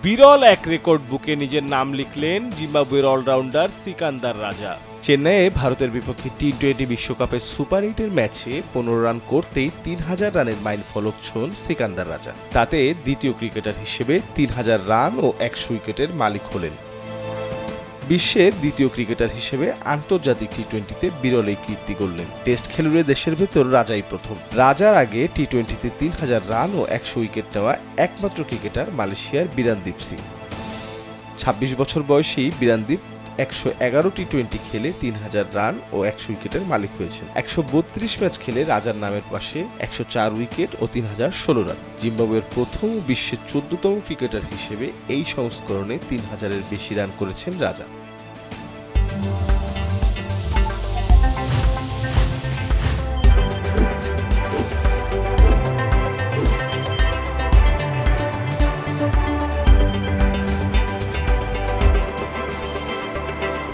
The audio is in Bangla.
বিরল এক রেকর্ড বুকে নিজের নাম লিখলেন জিম্বাবুয়ের অলরাউন্ডার সিকান্দার রাজা। চেন্নাইয়ে ভারতের বিপক্ষে টি-20 বিশ্বকাপের সুপার 8-এর ম্যাচে 15 রান করতেই 3000 রানের মাইল ফলক ছোঁন সিকান্দার রাজা। তাতে দ্বিতীয় ক্রিকেটার হিসেবে 3000 রান ও 100 উইকেটের মালিক হলেন। বিশ্বের দ্বিতীয় ক্রিকেটার হিসেবে আন্তর্জাতিক টি-20তে বিরল এই কীর্তি গড়লেন। টেস্ট খেলুড়ে দেশের ভেতর রাজাই প্রথম। রাজার আগে টি-20তে 3000 রান ও 100 উইকেট নেওয়া একমাত্র ক্রিকেটার মালয়েশিয়ার বিরানদীপ সিং। 26 বছর বয়সী বিরানদীপ 111 টি-20 খেলে 3000 রান ও 100 উইকেটের মালিক হয়েছেন। 132 ম্যাচ খেলে রাজার নামের পাশে 104 উইকেট ও 3016 রান। জিম্বাবুয়ের প্রথম ও বিশ্বের 14তম ক্রিকেটার হিসেবে এই সংস্করণে 3000-এর বেশি রান করেছেন রাজা।